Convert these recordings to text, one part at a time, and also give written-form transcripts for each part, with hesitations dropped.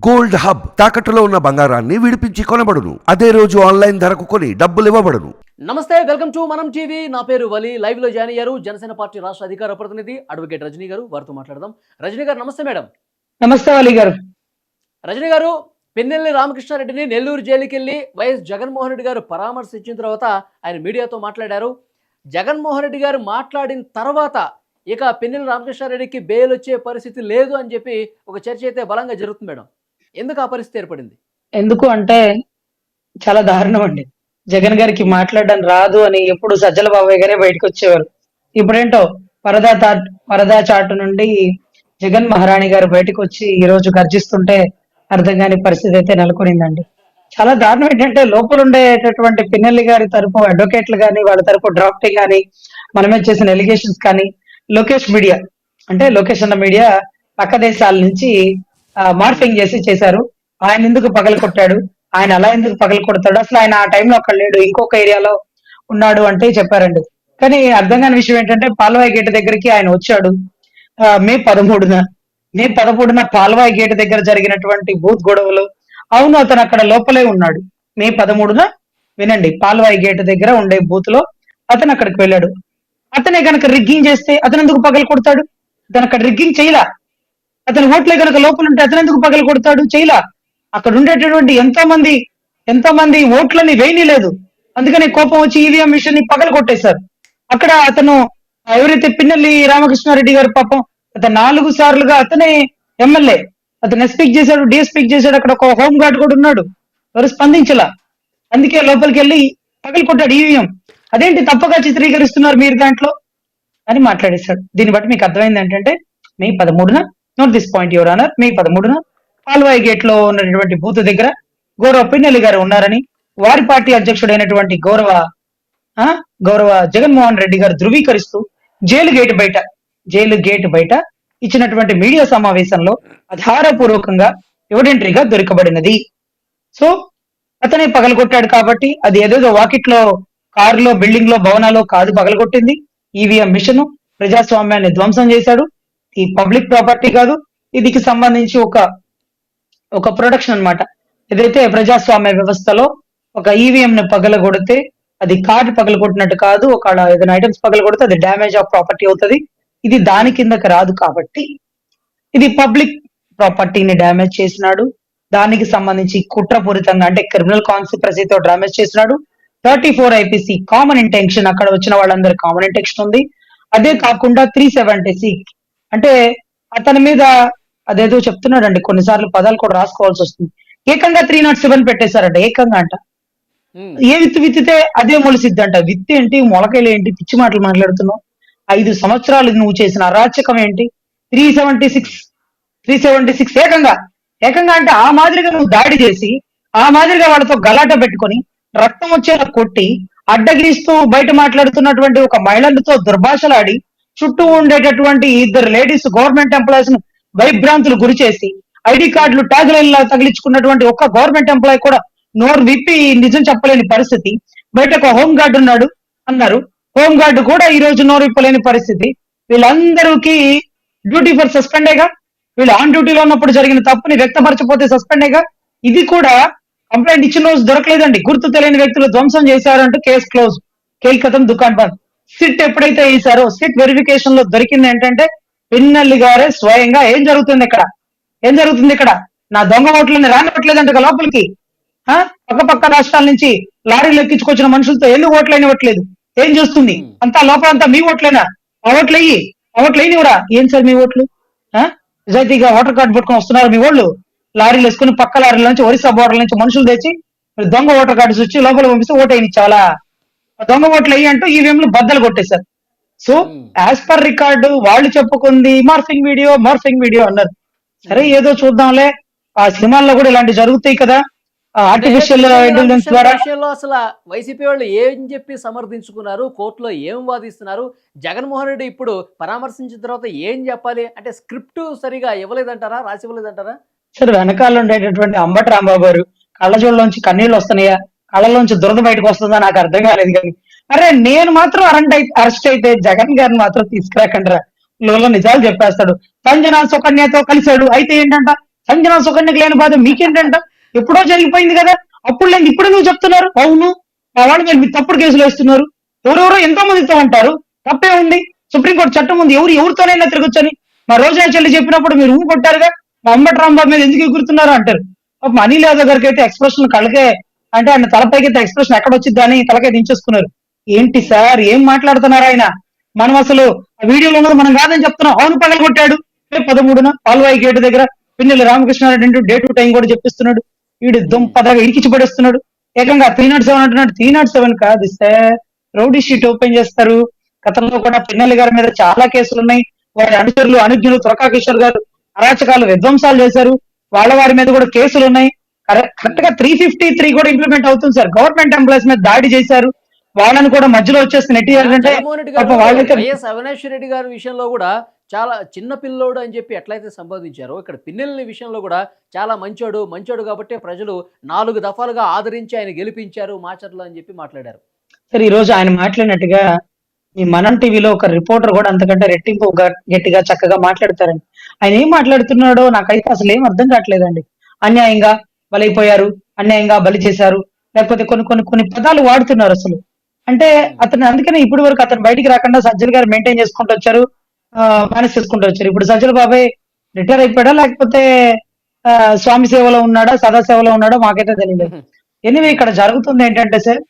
Gold hub తాకట్టులో ఉన్న బంగారాన్ని విడిపించి కొనబడును. అదే రోజు ఆన్లైన్ ధరకు కొని డబ్బులు ఇవ్వబడును. నమస్తే, వెల్కమ్ టు మనం టీవీ. నా పేరు వలి. లైవ్ లో జాయిన్ అయ్యారు జనసేన పార్టీ రాష్ట్ర అధికార ప్రతినిధి అడ్వకేట్ రజనీ గారు. వారితో మాట్లాడదాం. రజనీ గారు నమస్తే. మేడం నమస్తే వలి గారు. రజనీ గారు, పిన్నెల్లి రామకృష్ణారెడ్డిని నెల్లూరు జైలుకి వెళ్ళి వైఎస్ జగన్మోహన్ రెడ్డి గారు పరామర్శించిన తర్వాత ఆయన మీడియాతో మాట్లాడారు. జగన్మోహన్ రెడ్డి గారు మాట్లాడిన తర్వాత ఇక పిన్నెల్లి రామకృష్ణారెడ్డికి బెయిల్ వచ్చే పరిస్థితి లేదు అని చెప్పి ఒక చర్చ అయితే బలంగా జరుగుతుంది. మేడం, ఎందుకు ఆ పరిస్థితి ఏర్పడింది? ఎందుకు అంటే చాలా దారుణం అండి. జగన్ గారికి మాట్లాడడం రాదు అని ఎప్పుడు సజ్జల బాబాయ్ గారే బయటకు వచ్చేవారు. ఇప్పుడేంటో పరదా చాటు నుండి జగన్ మహారాణి గారు బయటకు వచ్చి ఈ రోజు గర్జిస్తుంటే అర్థం కాని పరిస్థితి అయితే నెలకొనిందండి. చాలా దారుణం ఏంటంటే లోపల ఉండేటటువంటి పిన్నెల్లి గారి తరపు అడ్వకేట్లు కానీ, వాళ్ళ తరపు డ్రాఫ్టింగ్ కానీ, మనమే చేసిన ఎలిగేషన్స్ కానీ, లోకేష్ మీడియా అంటే లోకేష్ అన్న మీడియా పక్క దేశాల నుంచి మార్ఫింగ్ చేశారు. ఆయన ఎందుకు పగలు కొట్టాడు, ఆయన అలా ఎందుకు పగలు కొడతాడు, అసలు ఆయన ఆ టైంలో అక్కడ లేడు, ఇంకొక ఏరియాలో ఉన్నాడు అంటే చెప్పారండి. కానీ అర్థం కాని విషయం ఏంటంటే పాల్వాయి గేట్ దగ్గరికి ఆయన వచ్చాడు మే 13న పాల్వాయి గేట్ దగ్గర జరిగినటువంటి బూత్ గొడవలు. అవును, అతను అక్కడ లోపలే ఉన్నాడు. మే 13న వినండి, పాల్వాయి గేట్ దగ్గర ఉండే బూత్ లో అతను అక్కడికి వెళ్ళాడు. అతనే కనుక రిగ్గింగ్ చేస్తే అతను ఎందుకు పగలు కొడతాడు? అతను అక్కడ రిగ్గింగ్ చేయలా. అతని ఓట్లే కనుక లోపల ఉంటే అతను ఎందుకు పగలు కొడతాడు? చేయలా. అక్కడ ఉండేటటువంటి ఎంతో మంది ఓట్లని వేయని లేదు. అందుకని కోపం వచ్చి ఈవీఎం మిషన్ ని పగలు కొట్టేశారు. అక్కడ అతను ఎవరైతే పిన్నెల్లి రామకృష్ణారెడ్డి గారు పాపం అతను 4 సార్లుగా అతనే ఎమ్మెల్యే, అతను ఎస్పీక్ చేశాడు, డిఎస్పీక్ చేశాడు. అక్కడ ఒక హోమ్ గార్డ్ కూడా ఉన్నాడు, ఎవరు స్పందించలా. అందుకే లోపలికి వెళ్ళి పగలు కొట్టాడు ఈవీఎం. అదేంటి తప్పుగా చిత్రీకరిస్తున్నారు మీరు దాంట్లో అని మాట్లాడేశాడు. దీన్ని బట్టి మీకు అర్థమైంది ఏంటంటే మే 13న, note this point your honour, May 13న పాల్వాయి గేట్ లో ఉన్నటువంటి బూత్ దగ్గర గౌరవ పిన్నెల్లి గారు ఉన్నారని వారి పార్టీ అధ్యక్షుడైనటువంటి గౌరవ జగన్మోహన్ రెడ్డి గారు ధృవీకరిస్తూ జైలు గేట్ బయట ఇచ్చినటువంటి మీడియా సమావేశంలో ఆధారపూర్వకంగా ఎవిడెంటరీగా దొరకబడినది. సో అతనే పగలగొట్టాడు కాబట్టి అది ఏదేదో వాకిట్లో, కారులో, బిల్డింగ్ లో, భవనాల్లో కాదు పగలగొట్టింది. ఈవీఎం మిషన్ ప్రజాస్వామ్యాన్ని ధ్వంసం చేశాడు. ఈ పబ్లిక్ ప్రాపర్టీ కాదు, ఇదికి సంబంధించి ఒక ప్రొడక్షన్ అన్నమాట. ఏదైతే ప్రజాస్వామ్య వ్యవస్థలో ఒక ఈవీఎం ని పగలగొడితే అది కార్డు పగలగొట్టినట్టు కాదు, ఒక ఏదైనా ఐటమ్స్ పగలగొడితే అది డ్యామేజ్ ఆఫ్ ప్రాపర్టీ అవుతుంది. ఇది దాని కిందకి రాదు కాబట్టి ఇది పబ్లిక్ ప్రాపర్టీని డ్యామేజ్ చేసినాడు. దానికి సంబంధించి కుట్రపూరితంగా అంటే క్రిమినల్ కాన్సిక్వెన్సీతో డ్యామేజ్ చేసినాడు. 34 ఐపీసీ కామన్ ఇంటెన్షన్, అక్కడ వచ్చిన వాళ్ళందరూ కామన్ ఇంటెన్షన్ ఉంది. అదే కాకుండా 370 అంటే అతని మీద అదేదో చెప్తున్నాడండి, కొన్నిసార్లు పదాలు కూడా రాసుకోవాల్సి వస్తుంది. ఏకంగా 307 పెట్టేశారంట. ఏకంగా అంట ఏ విత్తితే అదే మొలిసిద్దంట. విత్తి ఏంటి, మొలకలు ఏంటి, పిచ్చి మాటలు మాట్లాడుతున్నావు. 5 సంవత్సరాలు నువ్వు చేసిన అరాచకం ఏంటి? 376 ఏకంగా అంటే ఆ మాదిరిగా నువ్వు దాడి చేసి ఆ మాదిరిగా వాళ్ళతో గలాట పెట్టుకొని రక్తం వచ్చేలా కొట్టి అడ్డగిరిస్తూ బయట మాట్లాడుతున్నటువంటి ఒక మహిళలతో దుర్భాషలాడి చుట్టూ ఉండేటటువంటి 2 లేడీస్ గవర్నమెంట్ ఎంప్లాయీస్ ను భయభ్రాంతులు గురి చేసి ఐడి కార్డులు ట్యాగులైన్లా తగిలించుకున్నటువంటి ఒక్క గవర్నమెంట్ ఎంప్లాయీ కూడా నోరు విప్పి నిజం చెప్పలేని పరిస్థితి. బయట ఒక హోమ్ గార్డు ఉన్నాడు అన్నారు, హోమ్ గార్డు కూడా ఈ రోజు నోరు విప్పలేని పరిస్థితి. వీళ్ళందరికీ డ్యూటీ ఫర్ సస్పెండేగా. వీళ్ళు ఆన్ డ్యూటీలో ఉన్నప్పుడు జరిగిన తప్పుని వ్యక్తపరచపోతే సస్పెండేగా. ఇది కూడా కంప్లైంట్ ఇచ్చిన రోజు దొరకలేదండి. గుర్తు తెలియని వ్యక్తులు ధ్వంసం చేశారంటూ కేసు క్లోజ్, కేల్ కథం, దుకాన్ బంద్. సిట్ ఎప్పుడైతే వేశారో సిట్ వెరిఫికేషన్ లో దొరికింది ఏంటంటే పిన్నెల్లి గారే స్వయంగా ఏం జరుగుతుంది ఇక్కడ నా దొంగ ఓట్లని రానివ్వట్లేదంట లోపలికి. పక్క రాష్ట్రాల నుంచి లారీలు ఎక్కించుకొచ్చిన మనుషులతో ఎందుకు ఓట్లైనవ్వట్లేదు? ఏం చేస్తుంది? అంతా లోపలంతా మీ ఓట్లేనా? ఆ ఓట్లు వేయనివరా? ఏం సార్ మీ ఓట్లు? నిజాయితీగా ఓటర్ కార్డు పట్టుకొని వస్తున్నారు మీ వాళ్ళు. లారీలు వేసుకుని పక్క లారీల నుంచి, ఒరిస్సా బోర్డర్ల నుంచి మనుషులు తెచ్చి దొంగ ఓటర్ కార్డు వచ్చి లోపల పంపిస్తే ఓటు వేయనిచ్చావాలా? దొంగ ఓట్లు వేయి అంటూ ఈవీఎంలు బద్దలు కొట్టేశారు. సో యాజ్ పర్ రికార్డు వాళ్ళు చెప్పుకుంది మార్ఫింగ్ వీడియో అన్నారు. సరే ఏదో చూద్దాంలే, ఆ సినిమాల్లో కూడా ఇలాంటివి జరుగుతాయి కదా ఆర్టిఫిషియల్ ఇంటెలిజెన్స్ ద్వారా. అసలు వైసీపీ వాళ్ళు ఏం చెప్పి సమర్థించుకున్నారు, కోర్టులో ఏం వాదిస్తున్నారు? జగన్మోహన్ రెడ్డి ఇప్పుడు పరామర్శించిన తర్వాత ఏం చెప్పాలి అంటే స్క్రిప్ట్ సరిగా ఇవ్వలేదంటారా, రాసి ఇవ్వలేదంటారా? సరే, వెనకాల ఉండేటటువంటి అంబటి రాంబాబు గారు కళ్ళజోళ్ళలోంచి కన్నీళ్ళు వస్తున్నాయా, కళ్ళలోంచి దురద బయటకు వస్తుందా నాకు అర్థం కాలేదు. కానీ అరే నేను మాత్రం అరెస్ట్ అయితే జగన్ గారిని మాత్రం తీసుకురాకండి రా, నిజాలు చెప్పేస్తాడు. సంజన సుకన్యతో కలిశాడు అయితే ఏంటంట సంజన సుకన్యకు లేని బాధ మీకేంటంట? ఎప్పుడో జరిగిపోయింది కదా, అప్పుడు లేని ఇప్పుడు నువ్వు చెప్తున్నారు. అవును, మా వాళ్ళ మీద మీరు తప్పుడు కేసులు వేస్తున్నారు. ఎవరెవరో ఎంతో మందితో ఉంటారు, తప్పే ఉంది. సుప్రీంకోర్టు చట్టం ఉంది, ఎవరితోనైనా తిరగొచ్చని. మా రోజా చెల్లి చెప్పినప్పుడు మీరు ఊ కొట్టారుగా, మా అంబటి రాంబాబు మీద ఎందుకు ఎగురుతున్నారు అంటారు. పాపం అనిల్ యాదవ్ గారికి అయితే ఎక్స్ప్రెషన్ కళ్ళకే, అంటే ఆయన తలపైకి అయితే ఎక్స్ప్రెషన్ ఎక్కడ వచ్చింది అని తలకే దించేసుకున్నారు. ఏంటి సార్ ఏం మాట్లాడుతున్నారు ఆయన? మనం అసలు ఆ వీడియోలో ఉన్నది మనం కాదని చెప్తున్నాం. అవును పగల కొట్టాడు, రేపు 13న పాల్వాయి గేటు దగ్గర పిన్నెల్లి రామకృష్ణారెడ్డి అంటూ డే టు టైం కూడా చెప్పిస్తున్నాడు. వీడు దుంపదగా ఇరికించి పడేస్తున్నాడు. ఏకంగా 307 అంటున్నాడు. 307 కాదు సార్, రౌడీ షీట్ ఓపెన్ చేస్తారు. గతంలో కూడా పిన్నెల్లి గారి మీద చాలా కేసులు ఉన్నాయి. వారి అనుచరులు అనుజ్ఞులు తురకా కిషోర్ గారు అరాచకాలు విధ్వంసాలు చేశారు, వాళ్ళ వారి మీద కూడా కేసులు ఉన్నాయి. కరెక్ట్ గా 353 కూడా ఇంప్లిమెంట్ అవుతుంది సార్. గవర్నమెంట్ ఎంప్లాయీస్ మీద దాడి చేశారు, వాళ్ళని కూడా మధ్యలో వచ్చేసి నెట్టియాలంటే జగన్మోహన్ రెడ్డి గారు వాళ్ళైతే వైఎస్ అవినాష్ రెడ్డి గారి విషయంలో కూడా చాలా చిన్న పిల్లోడు అని చెప్పి ఎట్లయితే సంబోధించారో, ఇక్కడ పిన్నెల్లి విషయంలో కూడా చాలా మంచోడు కాబట్టి ప్రజలు 4 దఫాలుగా ఆదరించి ఆయన గెలిపించారు మాచర్లు అని చెప్పి మాట్లాడారు. సరే, ఈ రోజు ఆయన మాట్లాడినట్టుగా ఈ మనం టీవీలో ఒక రిపోర్టర్ కూడా అంతకంటే రెట్టింపు గట్టిగా చక్కగా మాట్లాడతారండి. ఆయన ఏం మాట్లాడుతున్నాడో నాకైతే అసలు ఏం అర్థం కావట్లేదండి. అన్యాయంగా బలైపోయారు, అన్యాయంగా బలి చేశారు, లేకపోతే కొన్ని పదాలు వాడుతున్నారు అసలు. అంటే అతను అందుకనే ఇప్పటి వరకు అతను బయటికి రాకుండా సజ్జల గారు మెయింటైన్ చేసుకుంటూ వచ్చారు, మేనేజ్ చేసుకుంటూ వచ్చారు. ఇప్పుడు సజ్జల బాబాయ్ రిటైర్ అయిపోయాడా, లేకపోతే స్వామి సేవలో ఉన్నాడా, సదా సేవలో ఉన్నాడో మాకైతే తెలియదు. ఎనివే, ఇక్కడ జరుగుతుంది ఏంటంటే సార్,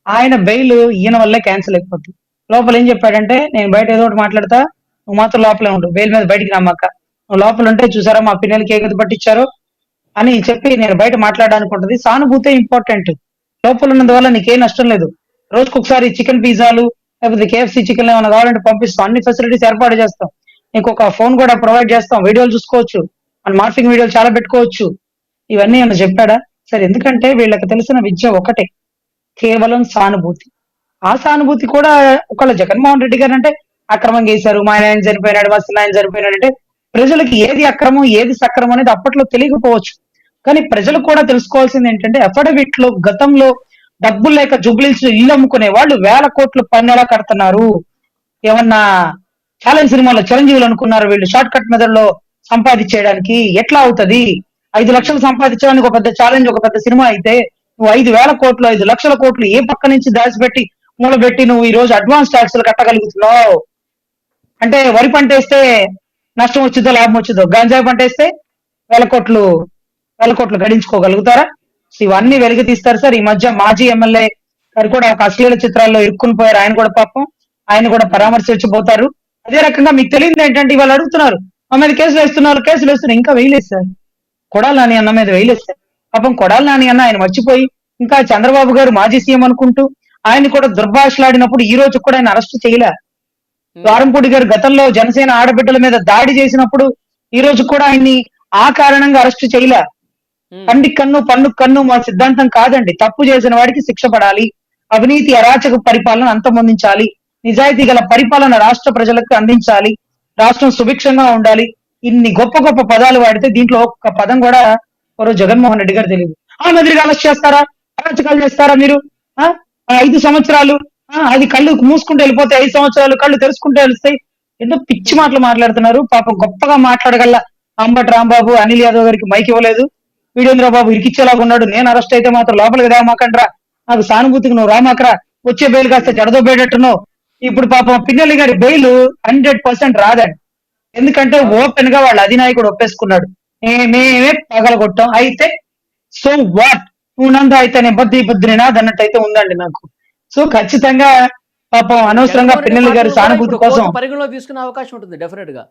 ఆయన బెయిల్ ఈయన వల్లే క్యాన్సిల్ అయిపోతుంది. లోపల ఏం చెప్పాడంటే, నేను బయట ఏదో ఒకటి మాట్లాడతా, నువ్వు మాత్రం లోపలే ఉండు, బెయిల్ మీద బయటికి రామాక, నువ్వు లోపల ఉంటే చూసారా మా పిల్లలకి ఏ గది పట్టించారో అని చెప్పి నేను బయట మాట్లాడడానికి ఉంటుంది. సానుభూతే ఇంపార్టెంట్. లోపల ఉన్నందువల్ల నీకేం నష్టం లేదు. రోజుకు ఒకసారి చికెన్ పిజ్జాలు లేకపోతే కేఎఫ్సి చికెన్ ఏమైనా కావాలంటే పంపిస్తాం, అన్ని ఫెసిలిటీస్ ఏర్పాటు చేస్తాం, నీకు ఒక ఫోన్ కూడా ప్రొవైడ్ చేస్తాం, వీడియోలు చూసుకోవచ్చు, మన మార్ఫింగ్ వీడియోలు చాలా పెట్టుకోవచ్చు. ఇవన్నీ ఏమైనా చెప్పాడా? సరే, ఎందుకంటే వీళ్ళకి తెలిసిన విద్య ఒకటే, కేవలం సానుభూతి. ఆ సానుభూతి కూడా ఒకళ్ళ జగన్మోహన్ రెడ్డి గారు అంటే అక్రమంగా వేశారు, మా ఆయన చనిపోయినాడు, మా ఆయన చనిపోయినాడు అంటే ప్రజలకి ఏది అక్రమం ఏది సక్రమం అనేది అప్పట్లో తెలియకపోవచ్చు. కానీ ప్రజలు కూడా తెలుసుకోవాల్సింది ఏంటంటే, అఫిడవిట్ లో గతంలో డబ్బులు లేక జుబ్లీస్ ఇల్లు అమ్ముకునే వాళ్ళు 1000 కోట్లు పన్ను కడుతున్నారు. ఏమన్నా ఛాలెంజ్ సినిమాలో చిరంజీవులు అనుకున్నారు వీళ్ళు షార్ట్ కట్ మెథడ్ లో సంపాదించేయడానికి? ఎట్లా అవుతది? 5 లక్షలు సంపాదించడానికి ఒక పెద్ద ఛాలెంజ్, ఒక పెద్ద సినిమా అయితే నువ్వు 5,000 కోట్లు 5 లక్షల కోట్లు ఏ పక్క నుంచి దాచిపెట్టి మూలబెట్టి నువ్వు ఈ రోజు అడ్వాన్స్ ట్యాక్స్లు కట్టగలుగుతున్నావు? అంటే వరి పంట వేస్తే నష్టం వచ్చిందో లాభం వచ్చిందో, గంజాయి పంట వేస్తే వేల కోట్లు గడించుకోగలుగుతారా? ఇవన్నీ వెలికి తీస్తారు సార్. ఈ మధ్య మాజీ ఎమ్మెల్యే గారు కూడా ఒక అశ్లీల చిత్రాల్లో ఇరుక్కుని పోయారు. ఆయన కూడా పాపం, ఆయన కూడా పరామర్శించబోతారు. అదే రకంగా మీకు తెలియదు ఏంటంటే, ఇవాళ అడుగుతున్నారు మా మీద కేసులు వేస్తున్నారు, ఇంకా వేయలేదు సార్. కొడాలి నాని అన్న మీద వేయలేదు సార్. పాపం కొడాలి నాని అన్న ఆయన మర్చిపోయి ఇంకా చంద్రబాబు గారు మాజీ సీఎం అనుకుంటూ ఆయన కూడా దుర్భాషలాడినప్పుడు ఈ రోజు కూడా ఆయన అరెస్ట్ చేయలే. ద్వారంపూడి గారు గతంలో జనసేన ఆడబిడ్డల మీద దాడి చేసినప్పుడు ఈ రోజు కూడా ఆయన్ని ఆ కారణంగా అరెస్ట్ చేయలే. కండి కన్ను పన్ను కన్ను మా సిద్ధాంతం కాదండి. తప్పు చేసిన వాడికి శిక్ష పడాలి, అవినీతి అరాచక పరిపాలన అంతమొందించాలి, నిజాయితీ గల పరిపాలన రాష్ట్ర ప్రజలకు అందించాలి, రాష్ట్రం సుభిక్షంగా ఉండాలి. ఇన్ని గొప్ప గొప్ప పదాలు వాడితే దీంట్లో ఒక్క పదం కూడా ఎవరో జగన్మోహన్ రెడ్డి గారు తెలియదు. మాదిరిగా అరెస్ట్ చేస్తారా, అరాచకాలు చేస్తారా మీరు? 5 సంవత్సరాలు అది కళ్ళు మూసుకుంటూ వెళ్ళిపోతే 5 సంవత్సరాలు కళ్ళు తెరుచుకుంటూ వెళ్తాయి. ఏదో పిచ్చి మాటలు మాట్లాడుతున్నారు. పాపం గొప్పగా మాట్లాడగల అంబటి రాంబాబు అనిల్ యాదవ్ గారికి మైక్ ఇవ్వలేదు. వీడేంద్ర బాబు ఇరికిచ్చేలాగా ఉన్నాడు, నేను అరెస్ట్ అయితే మాత్రం లోపలికి రామాకండ్రా, నాకు సానుభూతికి నువ్వు రామాకరా, వచ్చే బెయిల్ కాస్త జడదోబేటట్టున్నావు. ఇప్పుడు పాపం పిన్నెల్లి గారి బెయిల్ 100% రాదండి. ఎందుకంటే ఓపెన్ గా వాళ్ళ అధినాయకుడు ఒప్పేసుకున్నాడు, మేమే పగలగొట్టాం, అయితే సో వాట్, నువ్వు నంద అయితే నేను బుద్ధినా అన్నట్టయితే ఉందండి నాకు. సో ఖచ్చితంగా పాపం అనవసరంగా పిన్నెల్లి గారి సానుభూతి కోసం పరిగణలో తీసుకునే అవకాశం ఉంటుంది డెఫినెట్ గా.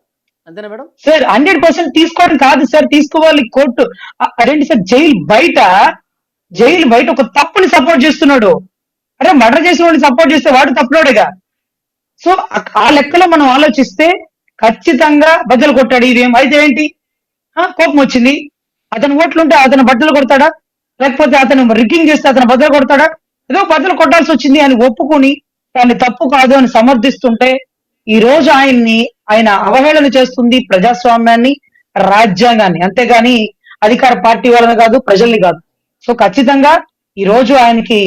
అంతేనా మేడం? సార్ 100% తీసుకోవడం కాదు సార్, తీసుకోవాలి కోర్టు. అదేంటి సార్, జైలు బయట ఒక తప్పుని సపోర్ట్ చేస్తున్నాడు. అరే, మర్డర్ చేసిన వాడిని సపోర్ట్ చేస్తే వాడు తప్పులోడేగా. సో ఆ లెక్కలో మనం ఆలోచిస్తే ఖచ్చితంగా బద్దలు కొట్టాడు. ఇదేం అయితే ఏంటి, కోపం వచ్చింది, అతని ఓట్లుంటే అతను బద్దలు కొడతాడా, లేకపోతే అతను రిగ్గింగ్ చేస్తే అతను బద్దలు కొడతాడా? ఏదో బద్దలు కొట్టాల్సి వచ్చింది అని ఒప్పుకొని దాన్ని తప్పు కాదు అని సమర్థిస్తుంటే ఈ రోజు ఆయన అవహేళన చేస్తుంది ప్రజాస్వామ్యాన్ని, రాజ్యాంగాన్ని, అంతేగాని అధికార పార్టీ వాళ్ళని కాదు, ప్రజల్ని కాదు. సో ఖచ్చితంగా ఈ రోజు ఆయనకి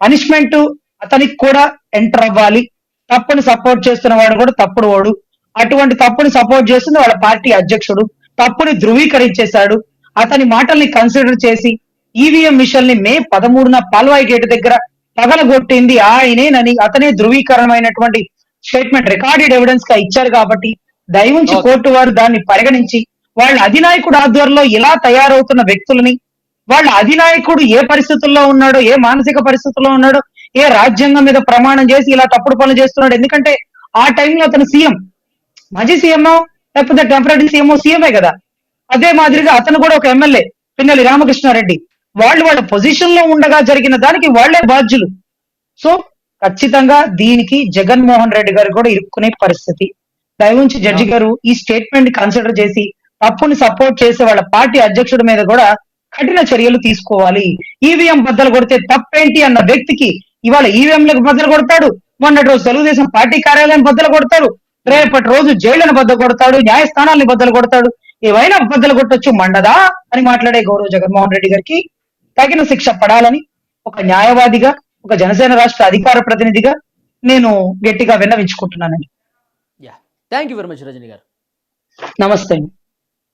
పనిష్మెంట్ అతనికి కూడా ఎంటర్ అవ్వాలి. తప్పుని సపోర్ట్ చేస్తున్న వాడు కూడా తప్పుడు వాడు, అటువంటి తప్పుని సపోర్ట్ చేస్తుంది వాళ్ళ పార్టీ అధ్యక్షుడు. తప్పుని ధృవీకరించేశాడు. అతని మాటల్ని కన్సిడర్ చేసి ఈవీఎం మిషన్ ని మే 13న పాల్వాయి గేట్ దగ్గర పగలగొట్టింది ఆయనేనని అతనే ధృవీకరణమైనటువంటి స్టేట్మెంట్ రికార్డెడ్ ఎవిడెన్స్ గా ఇచ్చారు కాబట్టి దయవుంచి Okay. కోర్టు వారు దాన్ని పరిగణించి వాళ్ళ అధినాయకుడు ఆధ్వర్యంలో ఇలా తయారవుతున్న వ్యక్తులని వాళ్ళ అధినాయకుడు ఏ పరిస్థితుల్లో ఉన్నాడో, ఏ మానసిక పరిస్థితుల్లో ఉన్నాడో, ఏ రాజ్యాంగం మీద ప్రమాణం చేసి ఇలా తప్పుడు పనులు చేస్తున్నాడు. ఎందుకంటే ఆ టైంలో అతను సీఎం, మాజీ సీఎంఓ లేకపోతే టెంపరీ సీఎంఓ, సీఎంఏ కదా. అదే మాదిరిగా అతను కూడా ఒక ఎమ్మెల్యే పిన్నెల్లి రామకృష్ణారెడ్డి. వాళ్ళు వాళ్ళ పొజిషన్ లో ఉండగా జరిగిన దానికి వాళ్లే బాధ్యులు. సో ఖచ్చితంగా దీనికి జగన్మోహన్ రెడ్డి గారు కూడా ఇరుక్కునే పరిస్థితి. దయవుంచి జడ్జి గారు ఈ స్టేట్మెంట్ ని కన్సిడర్ చేసి తప్పుని సపోర్ట్ చేసే వాళ్ళ పార్టీ అధ్యక్షుడి మీద కూడా కఠిన చర్యలు తీసుకోవాలి. ఈవీఎం బద్దలు కొడితే తప్పేంటి అన్న వ్యక్తికి ఇవాళ ఈవీఎంలకు బద్దలు కొడతాడు, మొన్నటి రోజు తెలుగుదేశం పార్టీ కార్యాలయం బద్దలు కొడతారు, రేపటి రోజు జైళ్లను బద్దలు కొడతాడు, న్యాయస్థానాల్ని బద్దలు కొడతాడు. ఏవైనా బద్దలు కొట్టొచ్చు, మండదా అని మాట్లాడే గౌరవ జగన్మోహన్ రెడ్డి గారికి తగిన శిక్ష పడాలని ఒక న్యాయవాదిగా, ఒక జనసేన రాష్ట్ర అధికార ప్రతినిధిగా నేను గట్టిగా విన్నవించుకుంటున్నానండి. Yeah, thank you very much Rajani గారు. నమస్తే.